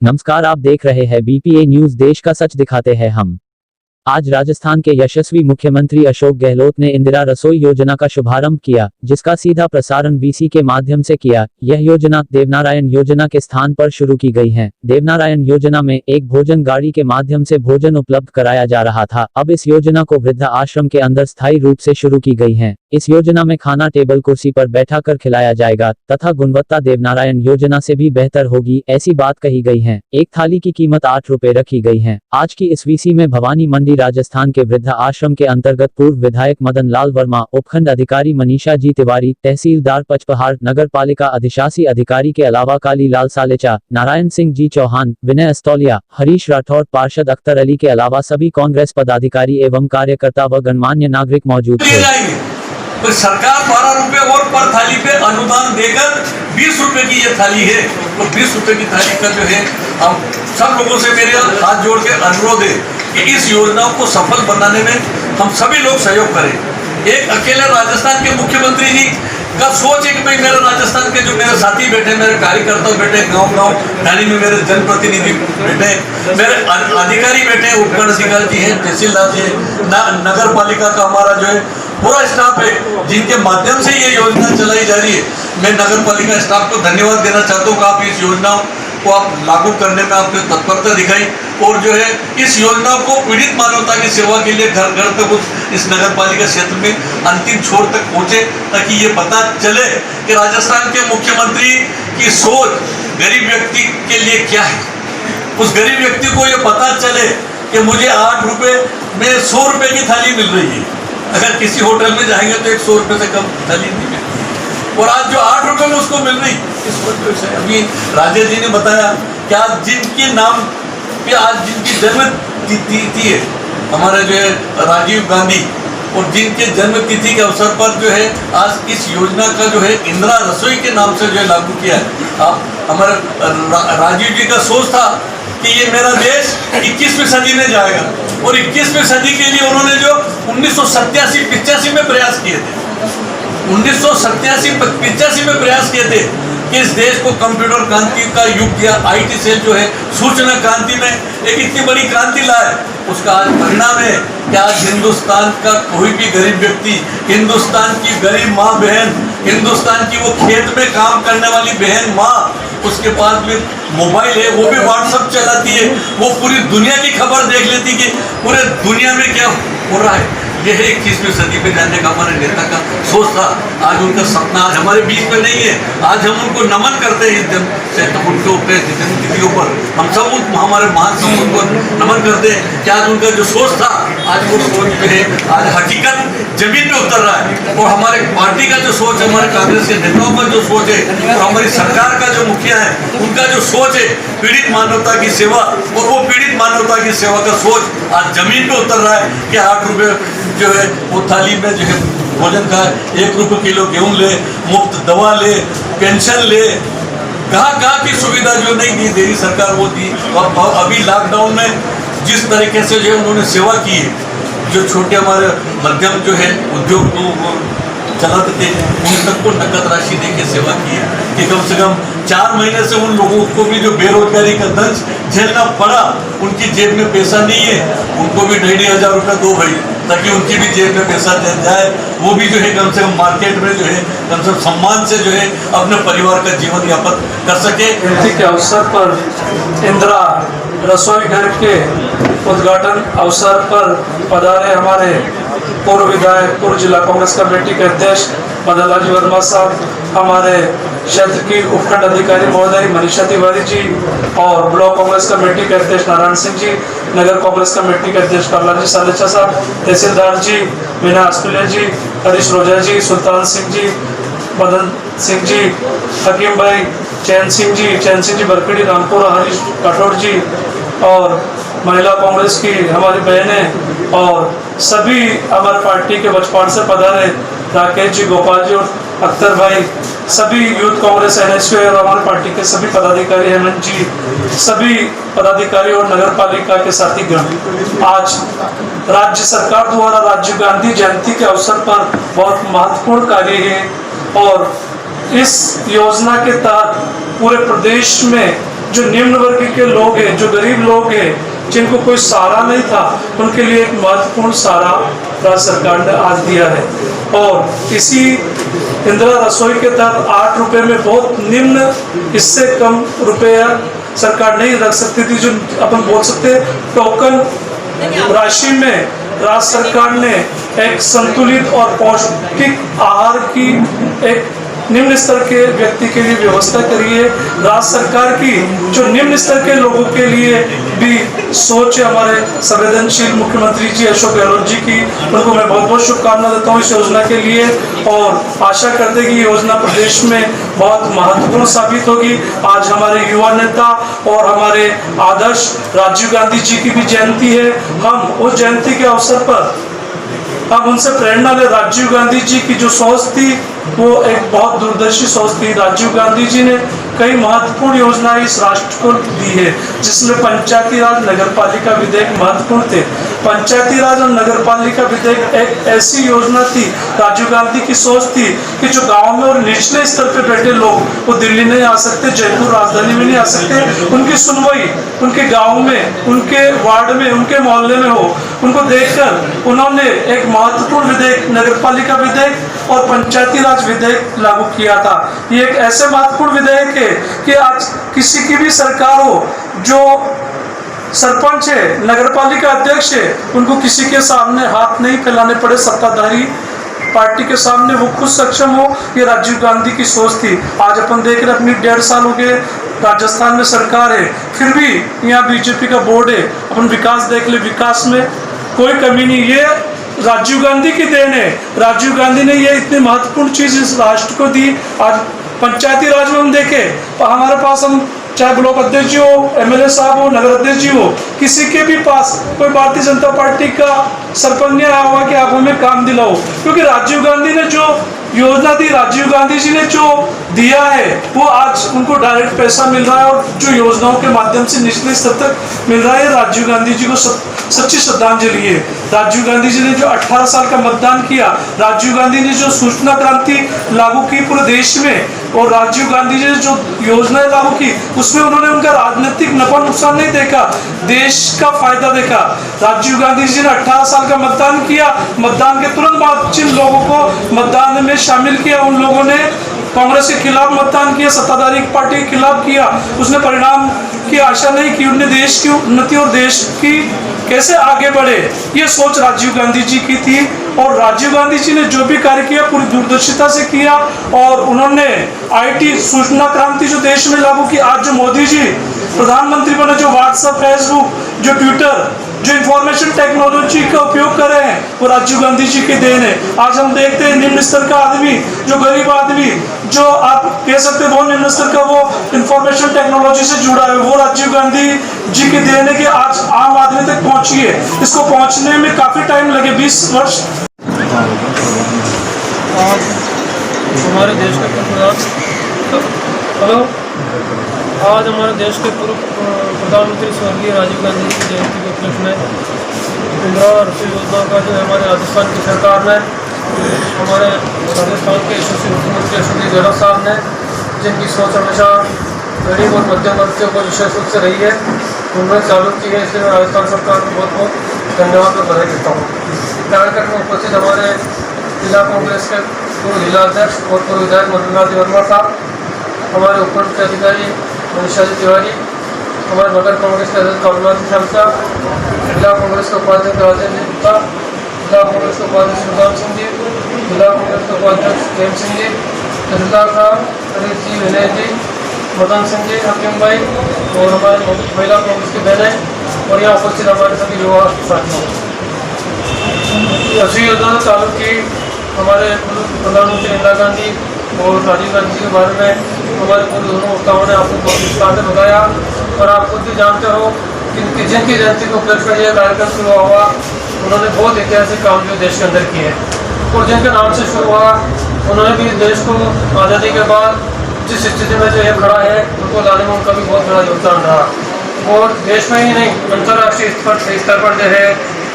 नमस्कार, आप देख रहे हैं बीपीए न्यूज। देश का सच दिखाते हैं हम। आज राजस्थान के यशस्वी मुख्यमंत्री अशोक गहलोत ने इंदिरा रसोई योजना का शुभारंभ किया, जिसका सीधा प्रसारण वीसी के माध्यम से किया। यह योजना देवनारायण योजना के स्थान पर शुरू की गई है। देवनारायण योजना में एक भोजन गाड़ी के माध्यम से भोजन उपलब्ध कराया जा रहा था। अब इस योजना को वृद्धा आश्रम के अंदर स्थायी रूप से शुरू की गई है। इस योजना में खाना टेबल कुर्सी पर बैठाकर खिलाया जाएगा तथा गुणवत्ता देवनारायण योजना से भी बेहतर होगी, ऐसी बात कही गई है। एक थाली की कीमत 8 रुपए रखी गई है। आज की इस वीसी में भवानी मंडी राजस्थान के वृद्धा आश्रम के अंतर्गत पूर्व विधायक मदन लाल वर्मा, उपखंड अधिकारी मनीषा जी तिवारी, तहसीलदार पचपहाड़, नगर पालिका अधिशासी अधिकारी के अलावा काली लाल सालेचा, नारायण सिंह जी चौहान, विनय अस्तौलिया, हरीश राठौर, पार्षद अख्तर अली के अलावा सभी कांग्रेस पदाधिकारी एवं कार्यकर्ता व गणमान्य नागरिक मौजूद थे। तो सरकार 12 रुपए और पर थाली पे अनुदान देकर 20 रुपए की ये थाली है। तो 20 रुपए की थाली का जो है हम सब लोगों से मेरे हाथ जोड़ के अनुरोध है कि इस योजना को सफल बनाने में हम सभी लोग सहयोग करें। एक अकेले राजस्थान के मुख्यमंत्री जी का सोच है कि भाई मेरे राजस्थान के जो मेरे साथी बैठे, मेरे कार्यकर्ता बैठे, गांव ठाणे में मेरे जनप्रतिनिधि बैठे, मेरे अधिकारी बैठे, उपखंड अधिकारी जी हैं, तहसीलदार जी हैं, नगर पालिका का हमारा जो है पूरा स्टाफ है, जिनके माध्यम से ये योजना चलाई जा रही है। मैं नगर पालिका स्टाफ को धन्यवाद देना चाहता हूँ कि आप इस योजना को आप लागू करने में आपने तत्परता दिखाई और जो है इस योजना को पीड़ित मानवता की सेवा के लिए घर घर तक इस नगर पालिका क्षेत्र में अंतिम छोर तक पहुंचे, ताकि ये पता चले कि राजस्थान के मुख्यमंत्री की सोच गरीब व्यक्ति के लिए क्या है। उस गरीब व्यक्ति को ये पता चले कि मुझे 8 रुपए में 100 रुपए की थाली मिल रही है। अगर किसी होटल में जाएंगे तो 100 रुपए से कम थाली नहीं मिलती, और आज जो 8 रुपए में उसको मिल रही इस वजह से। अभी राजेश जी ने बताया कि आज जिनके नाम पे आज जिनकी जन्म तिथि है, हमारे जो है राजीव गांधी, और जिनके जन्म तिथि के अवसर पर जो है आज इस योजना का जो है इंदिरा रसोई के नाम से जो है लागू किया है। आप हमारे राजीव जी का सोच था कि ये मेरा देश 21वीं सदी में जाएगा, और 21वीं सदी के लिए उन्होंने जो 1987-85 में प्रयास किए थे, 1987-85 में प्रयास किए थे कि इस देश को कंप्यूटर क्रांति का युग दिया। आईटी सेल जो है सूचना क्रांति में एक इतनी बड़ी क्रांति लाए। उसका आज परिणाम है कि आज हिंदुस्तान का कोई भी गरीब व्यक्ति, हिंदुस्तान की गरीब माँ बहन, हिंदुस्तान की वो खेत में काम करने वाली बहन माँ, उसके पास में मोबाइल है, वो भी व्हाट्सएप चलाती है, वो पूरी दुनिया की खबर देख लेती कि पूरे दुनिया में क्या हो रहा है। यह 21वीं सदी पे जाने का हमारे नेता का सोच था। आज उनका सपना आज हमारे बीच में नहीं है। आज हम उनको नमन करते हैं, उनके ऊपर जन्मतिथियों पर हम सब हमारे महान सपूत को नमन करते हैं कि आज उनका जो सोच था आज वो सोच पे है, आज हकीकत जमीन पे उतर रहा है। और हमारे पार्टी का जो सोच है, हमारे कांग्रेस के नेताओं का जो सोच है, और हमारी सरकार का जो मुखिया है उनका जो सोच है पीड़ित मानवता की सेवा, और वो पीड़ित मानवता की सेवा का सोच आज जमीन पे उतर रहा है कि 8 रुपए जो है वो थाली में जो है भोजन का 1 रुपये किलो गेहूँ ले, मुफ्त दवा ले, पेंशन ले, कहाँ की सुविधा जो नहीं दी दे रही सरकार वो दी। और अभी लॉकडाउन में जिस तरीके से जो है उन्होंने सेवा की है, जो छोटे हमारे मध्यम जो है उद्योग चलाते थे उन सबको नकद राशि दे के सेवा की है कि कम से कम 4 महीने से उन लोगों को भी जो बेरोजगारी का दंश झेलना पड़ा, उनकी जेब में पैसा नहीं है, उनको भी 2,500 रुपये दो भाई, ताकि उनकी भी जेब में पैसा जाए, वो भी जो है कम से कम मार्केट में जो है कम से कम सम्मान से जो है अपने परिवार का जीवन यापन कर सके। के अवसर पर इंदिरा रसोई घर के उद्घाटन अवसर पर पधारे हमारे पूर्व विधायक, पूर्व जिला कांग्रेस कमेटी के अध्यक्ष मदन लाल वर्मा साहब, हमारे क्षेत्र की उपखंड अधिकारी महोदय मनीषा तिवारी जी, और ब्लॉक कांग्रेस कमेटी के अध्यक्ष नारायण सिंह जी, नगर कांग्रेस कमेटी के अध्यक्ष काला सालेचा साहब, तहसीलदार जी मीना अस्पलिया जी, हरीश रोजा जी, सुल्तान सिंह जी, मदन सिंह जी, हकीम भाई, चैन सिंह जी बरकड़ी, रामपुरा, हरीश राठौर जी, और महिला कांग्रेस की हमारी बहनें और सभी हमारे पार्टी के बचपन से पधारे राकेश जी, गोपाल जी और अख्तर भाई, सभी यूथ कांग्रेस एनएसयू और हमारे पार्टी के सभी पदाधिकारी, हेमंत जी, सभी पदाधिकारी और नगर पालिका के साथीगण, आज राज्य सरकार द्वारा राजीव गांधी जयंती के अवसर पर बहुत महत्वपूर्ण कार्य है, और इस योजना के तहत पूरे प्रदेश में जो निम्न वर्ग के लोग हैं, जो गरीब लोग हैं, जिनको कोई सहारा नहीं था, उनके लिए एक महत्वपूर्ण सहारा राज्य सरकार ने आज दिया है। और इसी इंदिरा रसोई के तहत 8 रुपए में बहुत निम्न, इससे कम रुपया सरकार नहीं रख सकती थी, जो अपन बोल सकते टोकन राशि में राज्य सरकार ने एक संतुलित और पौष्टिक आहार की एक निम्न स्तर के व्यक्ति के लिए व्यवस्था करी है। राज्य सरकार की जो निम्न स्तर के लोगों के लिए भी सोच है हमारे संवेदनशील मुख्यमंत्री जी अशोक गहलोत जी की, उनको मैं बहुत बहुत शुभकामना देता हूँ इस योजना के लिए, और आशा करते हैं कि योजना प्रदेश में बहुत महत्वपूर्ण साबित होगी। आज हमारे युवा नेता और हमारे आदर्श राजीव गांधी जी की भी जयंती है। हम उस जयंती के अवसर पर हम उनसे प्रेरणा ले, राजीव गांधी जी की जो सोच थी वो एक बहुत दूरदर्शी सोच थी। राजीव गांधी जी ने कई महत्वपूर्ण योजनाएं इस राष्ट्र को दी है, जिसमें पंचायती राज नगर पालिका विधेयक महत्वपूर्ण थे। पंचायती राज और नगर पालिका विधेयक एक ऐसी योजना थी, राजीव गांधी की सोच थी कि जो गांव में और निचले स्तर पे बैठे लोग, वो दिल्ली नहीं आ सकते, जयपुर राजधानी में नहीं आ सकते, उनकी सुनवाई उनके गाँव में, उनके वार्ड में, उनके मोहल्ले में हो। उनको देखकर उन्होंने एक महत्वपूर्ण विधेयक नगर पालिका विधेयक और पंचायती राज विधेयक लागू किया था। ये एक ऐसे महत्वपूर्ण विधेयक है कि आज किसी की भी सरकार हो, जो सरपंच है, नगर पालिका अध्यक्ष है, उनको किसी के सामने हाथ नहीं फैलाने पड़े, सत्ताधारी पार्टी के सामने वो खुद सक्षम हो। ये राजीव गांधी की सोच थी। आज अपन देख रहे अपनी 1.5 साल हो गए, राजस्थान में सरकार है, फिर भी यहाँ बीजेपी का बोर्ड है। अपन विकास देख ले, विकास में कोई कमी नहीं, ये राजीव गांधी की देन है। राजीव गांधी ने ये इतनी महत्वपूर्ण चीज इस राष्ट्र को दी। आज पंचायती राज में हम देखें तो हमारे पास, हम चाहे ब्लॉक अध्यक्ष जी हो, एमएलए साहब हो, नगर अध्यक्ष जी हो, किसी के भी पास कोई भारतीय जनता पार्टी का सरपंच नहीं आया हुआ कि आप हमें काम दिलाओ, क्योंकि राजीव गांधी ने जो योजना दी, राजीव गांधी जी ने जो दिया है, वो आज उनको डायरेक्ट पैसा मिल रहा है, और जो योजनाओं के माध्यम से निचले स्तर तक मिल रहा है। राजीव गांधी जी को सच्ची श्रद्धांजलि है। राजीव गांधी जी ने जो 18 साल का मतदान किया, राजीव गांधी ने जो सूचना क्रांति लागू की पूरे देश में, और राजीव गांधी जी ने जो योजनाएं लागू की, उसमें उन्होंने उनका राजनीतिक नफा नुकसान नहीं देखा, देश का फायदा देखा। राजीव गांधी जी ने 18 साल का मतदान किया, मतदान के तुरंत बाद जिन लोगों को मतदान में शामिल किया, उन लोगों ने कांग्रेस के खिलाफ मतदान किया, सत्ताधारी पार्टी के खिलाफ किया। उसने परिणाम की आशा नहीं की, उन्हें देश की उन्नति और देश की कैसे आगे बढ़े, ये सोच राजीव गांधी जी की थी। और राजीव गांधी जी ने जो भी कार्य किया पूरी दूरदर्शिता से किया, और उन्होंने आईटी सूचना क्रांति जो देश में लागू की। आज जो मोदी जी प्रधानमंत्री बने, जो व्हाट्सएप, फेसबुक, जो ट्विटर, जो इंफॉर्मेशन टेक्नोलॉजी का उपयोग कर रहे हैं, वो राजीव गांधी जी की देन है। आज हम देखते हैं निम्न स्तर का आदमी, जो गरीब आदमी, जो आप कह सकते हैं बहुत निम्न स्तर का, वो इंफॉर्मेशन टेक्नोलॉजी से जुड़ा है, वो राजीव गांधी जी की देन है कि आज आम आदमी तक पहुंची है। इसको पहुंचने में काफी टाइम लगे, 20 वर्ष। हमारे देश के आज हमारे देश के पूर्व प्रधानमंत्री स्वर्गीय राजीव गांधी की जयंती के उपलक्ष्य में इंदिरा रसोई योजना का जो है हमारे राजस्थान की सरकार ने, हमारे राजस्थान के यशस्वी मुख्यमंत्री अशोक गहलोत साहब ने, जिनकी सोच हमेशा गरीब और मध्यम वर्ग के ऊपर विशेष रूप से रही है, उन्होंने चालू की है। इसलिए मैं राजस्थान सरकार को बहुत बहुत धन्यवाद और बधाई देता हूँ। कार्यक्रम में उपस्थित हमारे जिला कांग्रेस के पूर्व जिला अध्यक्ष और पूर्व विधायक मधुनाथ वर्मा साहब, हमारे उपखंड के अधिकारी मनीषा जी तिवारी, हमारे नगर कांग्रेस के अध्यक्ष कमलनाथ श्याम साहब, जिला कांग्रेस के उपाध्यक्ष राजेंद्र गुप्ता, जिला कांग्रेस के उपाध्यक्ष सुदाम सिंह जी, जिला कांग्रेस के उपाध्यक्ष प्रेम सिंह जी, तहसीलदार साहब हरीश जी, विनय जी, मदन सिंह जी, हकीम भाई, और हमारे महिला कांग्रेस की बहनें, और यहाँ उपस्थित हमारे सभी युवा साथियों। रसोई योजना चालू की हमारे प्रधानमंत्री इंदिरा गांधी और राजीव गांधी जी के बारे में हमारे पूर्व दोनों वक्ताओं ने आपको बहुत विस्तार से बताया, और आप खुद भी जानते हो कि जिनकी जयंती को उपलक्ष्य में यह कार्यक्रम शुरू हुआ, उन्होंने बहुत ऐतिहासिक काम जो देश के अंदर किए, और जिनके नाम से शुरू हुआ, उन्होंने भी देश को आज़ादी के बाद जिस स्थिति में जो ये खड़ा है, उनको लाने में उनका भी बहुत बड़ा योगदान रहा। और देश में ही नहीं, अंतर्राष्ट्रीय स्तर पर जो है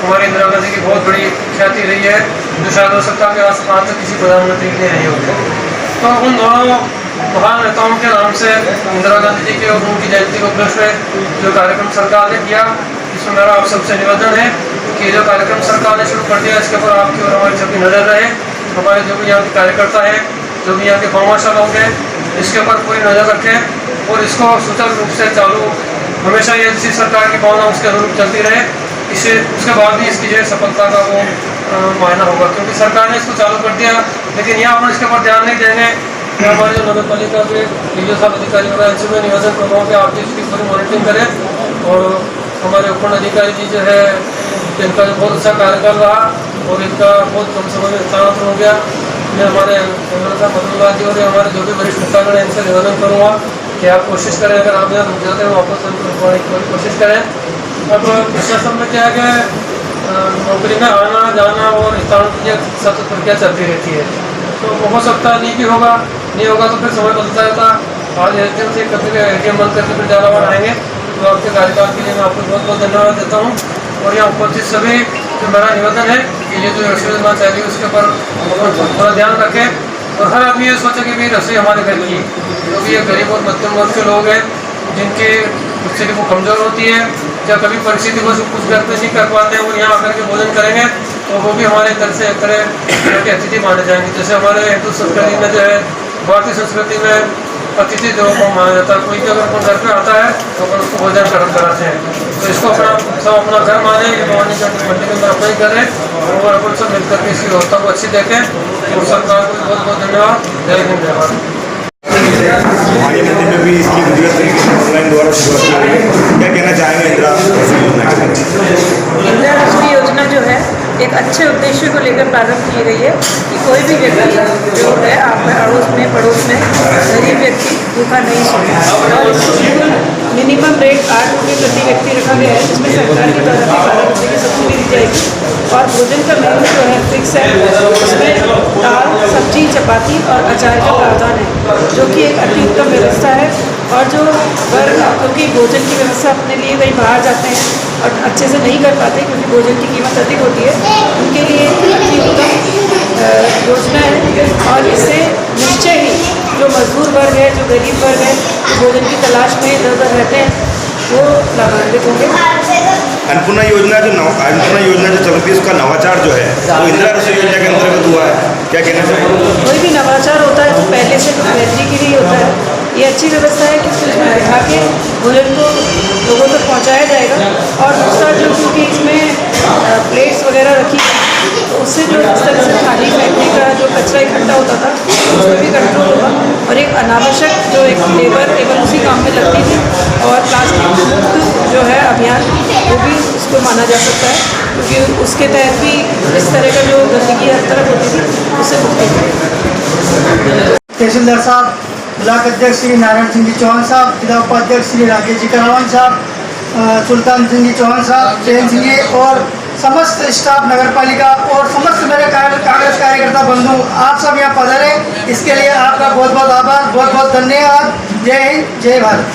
हमारी इंदिरा गांधी की बहुत बड़ी ख्याति रही है, जो शायद हो सकता है कि आज तक किसी प्रधानमंत्री की नहीं रही होगी। तो उन दोनों महान नेताओं के नाम से इंदिरा गांधी जी के और उनकी जयंती के उपलक्ष्य में जो कार्यक्रम सरकार ने किया, इसमें मेरा आप सबसे निवेदन है कि जो कार्यक्रम सरकार ने शुरू कर दिया इसके ऊपर आपकी और हमारी सबकी नज़र रहे। हमारे जो भी यहाँ के कार्यकर्ता हैं, जो भी यहाँ के भामाशाह लोग हैं, इसके ऊपर पूरी नज़र रखें और इसको सुचारू रूप से चालू हमेशा ये इसी सरकार की भावना उसके अनुरूप चलती रहे। इससे उसके बाद भी इसकी जो सफलता का वो मायना होगा, क्योंकि सरकार ने इसको चालू कर दिया लेकिन यहाँ पर इसके ऊपर ध्यान नहीं देंगे। हमारे जो नगर पालिका के डीओ साहब अधिकारी वगैरह इनसे मैं निवेदन कर रहा हूँ कि आप इसकी पूरी मॉनिटरिंग करें और हमारे उपखंड अधिकारी जी जो है इनका जो बहुत अच्छा कार्य कर रहा और इनका बहुत कम समय में स्थानांतरण हो गया। मैं हमारे मदनलाल जी और हमारे जो भी वरिष्ठ नेतागण हैं इनसे निवेदन करूँगा कि आप कोशिश करें, अगर आप यहाँ रुक जाते हैं वापस रुकवाने की कोशिश करें। अब प्रशासन में क्या है कि नौकरी में आना जाना और स्थानांतरण सतत प्रक्रिया चलती रहती है, तो हो सकता है नहीं भी होगा, नहीं होगा तो फिर समय बदलता रहता। आज एसडीएम से कभी एडीएम बंद करके फिर झालावाड़ आएंगे, तो आपके कार्यकाल के लिए मैं आपको बहुत बहुत धन्यवाद देता हूँ। और यहाँ उपस्थित सभी जो मेरा निवेदन है कि ये जो रसोई योजना चाहिए उसके ऊपर थोड़ा ध्यान रखें और हर आदमी ये सोचे कि भाई रसोई हमारे घर की, क्योंकि ये गरीब और मध्यम वर्ग के लोग हैं जिनकी स्थिति वो कमज़ोर होती है या कभी परिस्थिति को कुछ घर पे नहीं कर पाते हैं और यहाँ आकर के भोजन करेंगे तो वो भी हमारे घर से एक तरह के अतिथि माने जाएंगे। जैसे हमारे हिंदू संस्कृति में जो है, भारतीय संस्कृति में अतिथि देवो को माना जाता है। कोई भी अगर अपने घर पे आता है तो अपन उसको भोजन ग्रहण कराते हैं, तो इसको अपना सब अपना घर माने, ये भवानी मंडी के अंदर अपना ही घर है और अपन सब मिलकर के इसकी व्यवस्था को अच्छी देखें। और सरकार को बहुत बहुत धन्यवाद। जय हिंद, जय भारत। भवानी मंदिर में भी इसकी विधिवत तरीके से ऑनलाइन द्वारा शुरुआत की गई है। क्या कहना चाहेंगे इंदिरा रसोई योजना के बारे में? इंदिरा रसोई योजना जो है एक अच्छे उद्देश्य को लेकर प्रारंभ की गई है कि कोई भी व्यक्ति जो है आपके पड़ोस में गरीब व्यक्ति भूखा नहीं सोए और इसको बिल्कुल मिनिमम रेट 8 रुपये प्रति व्यक्ति रखा गया है, जिसमें सरकार की तरफ से 12 रुपये की सब्सिडी दी जाएगी और भोजन का मेन्यू जो है फिक्स है, उसमें दाल, सब्जी, चपाती और अचार का प्रावधान है, जो कि एक अति उत्तम व्यवस्था है। और जो वर्ग क्योंकि भोजन की व्यवस्था अपने लिए कहीं बाहर जाते हैं और अच्छे से नहीं कर पाते क्योंकि भोजन की कीमत अधिक होती है, उनके लिए अति उत्तम योजना है। और इससे निश्चय ही जो मजदूर वर्ग है, जो गरीब वर्ग है, जो भोजन की तलाश में इधर उधर रहते हैं, वो लाभान्वित होंगे। अन्नपूर्णा योजना जो चलती है उसका नवाचार जो है वो इंदिरा रसोई योजना के अंतर्गत हुआ है, क्या कहना चाहिए? कोई भी नवाचार होता है तो पहले से बेहतरी के लिए होता है। ये अच्छी व्यवस्था है कि उसमें बिठा के भोजन को लोगों तक पहुंचाया जाएगा। और दूसरा जो क्योंकि इसमें प्लेट्स वगैरह रखी तो उससे जो इस तरह से थाली फेंकने का जो कचरा इकट्ठा होता था उस पर भी कंट्रोल होगा और एक अनावश्यक जो एक लेबर केवल उसी काम में लगती थी और प्लास्टिक मुक्त जो है अभियान वो भी उसको माना जा सकता है, क्योंकि उसके तहत भी इस तरह का जो गंदगी हर तरफ होती थी उससे मुक्ति मिलेगी। तहसीलदार साहब, ब्लॉक अध्यक्ष श्री नारायण सिंह जी चौहान साहब, जिला उपाध्यक्ष श्री राकेश जी करावन साहब, सुल्तान सिंह जी चौहान साहब, जैन सिंह जी और समस्त स्टाफ नगर पालिका और समस्त मेरे कांग्रेस कार्यकर्ता बंधु, आप सब यहाँ पधारे, इसके लिए आपका बहुत बहुत आभार, बहुत बहुत धन्यवाद। जय हिंद, जय भारत।